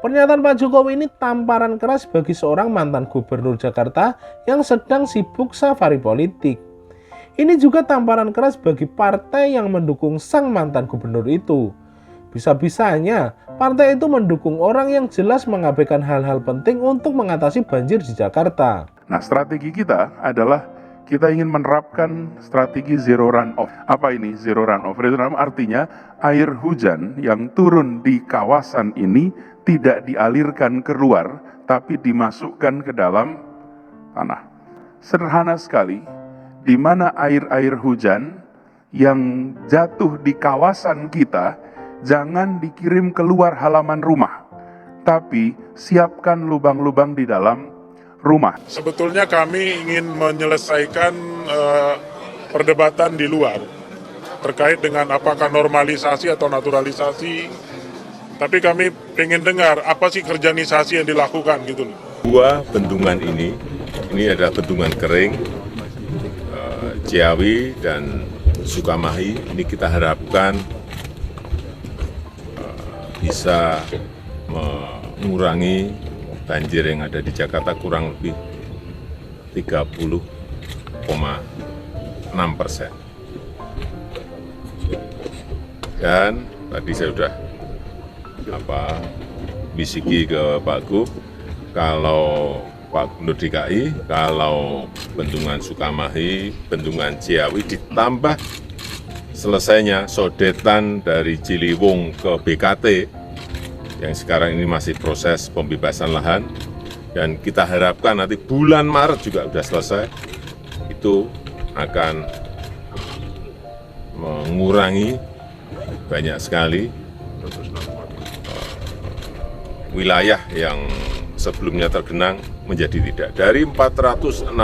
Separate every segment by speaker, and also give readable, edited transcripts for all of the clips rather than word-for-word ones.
Speaker 1: Pernyataan Pak Jokowi ini tamparan keras bagi seorang mantan gubernur Jakarta yang sedang sibuk safari politik. Ini juga tamparan keras bagi partai yang mendukung sang mantan gubernur itu. Bisa-bisanya partai itu mendukung orang yang jelas mengabaikan hal-hal penting untuk mengatasi banjir di Jakarta.
Speaker 2: Nah, strategi kita adalah kita ingin menerapkan strategi zero runoff. Apa ini zero runoff? Zero runoff artinya air hujan yang turun di kawasan ini tidak dialirkan keluar, tapi dimasukkan ke dalam tanah. Sederhana sekali, di mana air-air hujan yang jatuh di kawasan kita, jangan dikirim keluar halaman rumah, tapi siapkan lubang-lubang di dalam rumah.
Speaker 3: Sebetulnya kami ingin menyelesaikan perdebatan di luar terkait dengan apakah normalisasi atau naturalisasi. Tapi kami ingin dengar apa sih kerjanisasi yang dilakukan gitu loh.
Speaker 4: Dua bendungan ini adalah bendungan kering, Ciawi dan Sukamahi. Ini kita harapkan bisa mengurangi banjir yang ada di Jakarta kurang lebih 30,6%. Dan tadi saya sudah bisiki ke Pak Gub, kalau Pak Gubernur DKI, kalau bendungan Sukamahi, bendungan Ciawi ditambah selesainya sodetan dari Ciliwung ke BKT yang sekarang ini masih proses pembebasan lahan, dan kita harapkan nanti bulan Maret juga sudah selesai, itu akan mengurangi banyak sekali wilayah yang sebelumnya tergenang menjadi tidak. Dari 468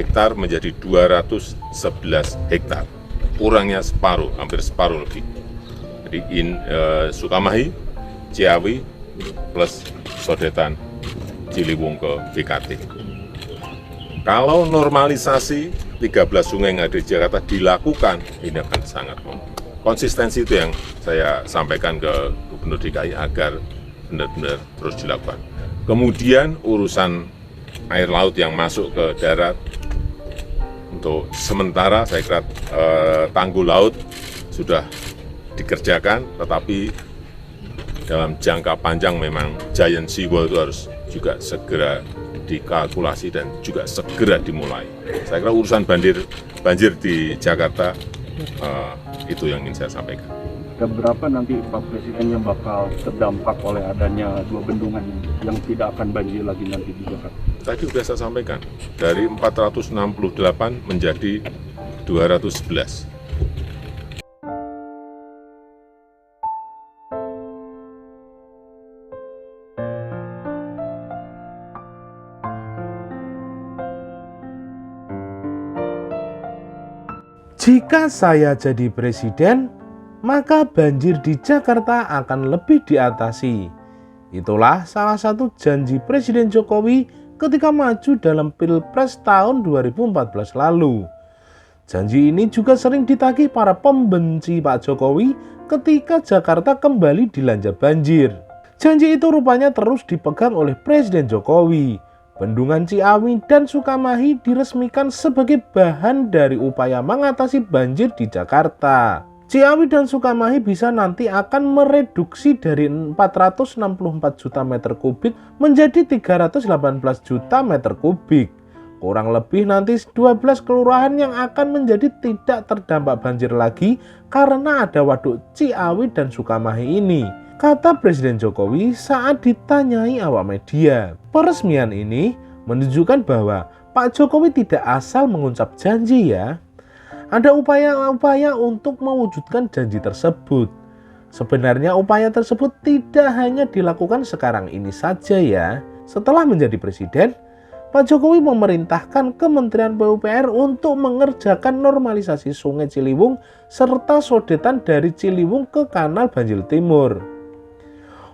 Speaker 4: hektar menjadi 211 hektar. Kurangnya separuh, hampir separuh lebih. Jadi Sukamahi, Ciawi, plus sodetan Ciliwung ke BKT. Kalau normalisasi 13 sungai yang ada di Jakarta dilakukan, ini akan sangat konsistensi itu yang saya sampaikan ke Gubernur DKI agar benar-benar terus dilakukan. Kemudian urusan air laut yang masuk ke darat, untuk sementara saya kira tanggul laut sudah dikerjakan, tetapi dalam jangka panjang memang giant seawall itu harus juga segera dikalkulasi dan juga segera dimulai. Saya kira urusan banjir di Jakarta itu yang ingin saya sampaikan.
Speaker 5: Ada berapa nanti Pak Presiden yang bakal terdampak oleh adanya dua bendungan yang tidak akan banjir lagi nanti di Jakarta?
Speaker 4: Tadi sudah saya sampaikan, dari 468 menjadi 211.
Speaker 1: Jika saya jadi presiden, maka banjir di Jakarta akan lebih diatasi. Itulah salah satu janji Presiden Jokowi ketika maju dalam Pilpres tahun 2014 lalu. Janji ini juga sering ditagih para pembenci Pak Jokowi ketika Jakarta kembali dilanda banjir. Janji itu rupanya terus dipegang oleh Presiden Jokowi. Bendungan Ciawi dan Sukamahi diresmikan sebagai bahan dari upaya mengatasi banjir di Jakarta. Ciawi dan Sukamahi bisa nanti akan mereduksi dari 464 juta meter kubik menjadi 318 juta meter kubik. Kurang lebih nanti 12 kelurahan yang akan menjadi tidak terdampak banjir lagi karena ada waduk Ciawi dan Sukamahi ini, kata Presiden Jokowi saat ditanyai awak media. Peresmian ini menunjukkan bahwa Pak Jokowi tidak asal mengucap janji ya. Ada upaya-upaya untuk mewujudkan janji tersebut. Sebenarnya upaya tersebut tidak hanya dilakukan sekarang ini saja ya. Setelah menjadi presiden, Pak Jokowi memerintahkan Kementerian PUPR untuk mengerjakan normalisasi Sungai Ciliwung serta sodetan dari Ciliwung ke Kanal Banjir Timur.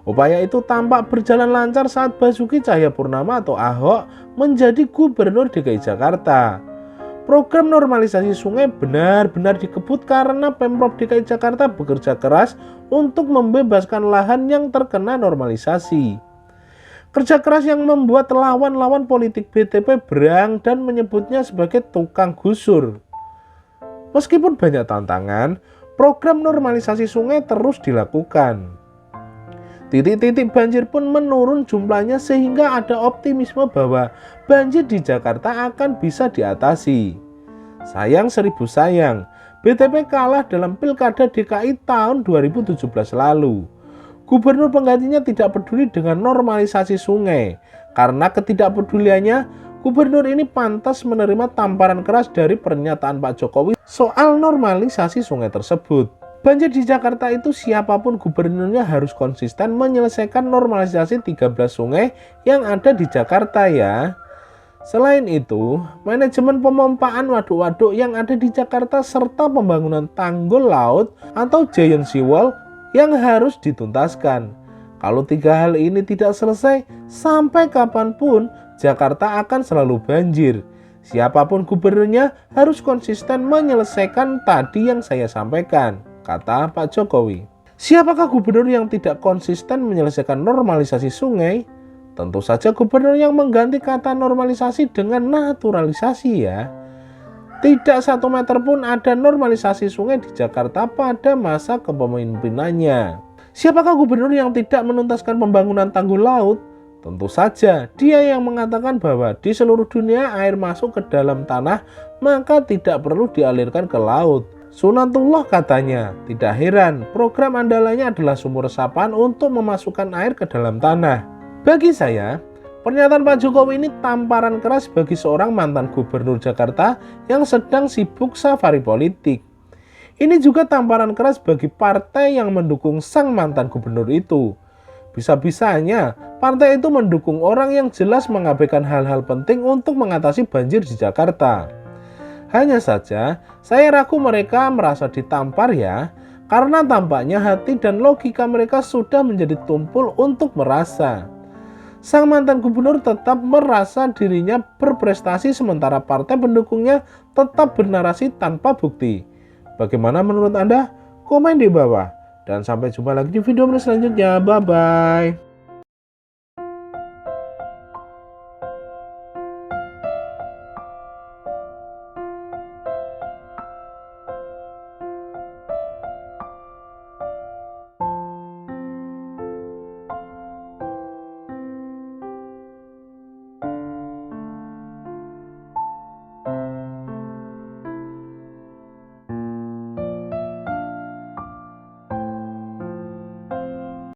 Speaker 1: Upaya itu tampak berjalan lancar saat Basuki Cahayapurnama atau Ahok menjadi Gubernur DKI Jakarta. program normalisasi sungai benar-benar dikebut karena Pemprov DKI Jakarta bekerja keras untuk membebaskan lahan yang terkena normalisasi. Kerja keras yang membuat lawan-lawan politik BTP berang dan menyebutnya sebagai tukang gusur. Meskipun banyak tantangan, program normalisasi sungai terus dilakukan. Titik-titik banjir pun menurun jumlahnya sehingga ada optimisme bahwa banjir di Jakarta akan bisa diatasi. Sayang seribu sayang, BTP kalah dalam Pilkada DKI tahun 2017 lalu. Gubernur penggantinya tidak peduli dengan normalisasi sungai. Karena ketidakpeduliannya, gubernur ini pantas menerima tamparan keras dari pernyataan Pak Jokowi soal normalisasi sungai tersebut. Banjir di Jakarta itu siapapun gubernurnya harus konsisten menyelesaikan normalisasi 13 sungai yang ada di Jakarta ya. Selain itu, manajemen pemompaan waduk-waduk yang ada di Jakarta serta pembangunan tanggul laut atau giant seawall yang harus dituntaskan. Kalau 3 hal ini tidak selesai, sampai kapanpun Jakarta akan selalu banjir. Siapapun gubernurnya harus konsisten menyelesaikan tadi yang saya sampaikan, kata Pak Jokowi. Siapakah gubernur yang tidak konsisten menyelesaikan normalisasi sungai? Tentu saja gubernur yang mengganti kata normalisasi dengan naturalisasi ya. Tidak 1 meter pun ada normalisasi sungai di Jakarta pada masa kepemimpinannya. Siapakah gubernur yang tidak menuntaskan pembangunan tanggul laut? Tentu saja dia yang mengatakan bahwa di seluruh dunia air masuk ke dalam tanah maka tidak perlu dialirkan ke laut. Sunatullah katanya. Tidak heran program andalannya adalah sumur resapan untuk memasukkan air ke dalam tanah. Bagi saya, pernyataan Pak Jokowi ini tamparan keras bagi seorang mantan gubernur Jakarta yang sedang sibuk safari politik. Ini juga tamparan keras bagi partai yang mendukung sang mantan gubernur itu. Bisa-bisanya partai itu mendukung orang yang jelas mengabaikan hal-hal penting untuk mengatasi banjir di Jakarta. Hanya saja, saya ragu mereka merasa ditampar ya, karena tampaknya hati dan logika mereka sudah menjadi tumpul untuk merasa. Sang mantan gubernur tetap merasa dirinya berprestasi sementara partai pendukungnya tetap bernarasi tanpa bukti. Bagaimana menurut Anda? Komen di bawah. Dan sampai jumpa lagi di video selanjutnya. Bye-bye.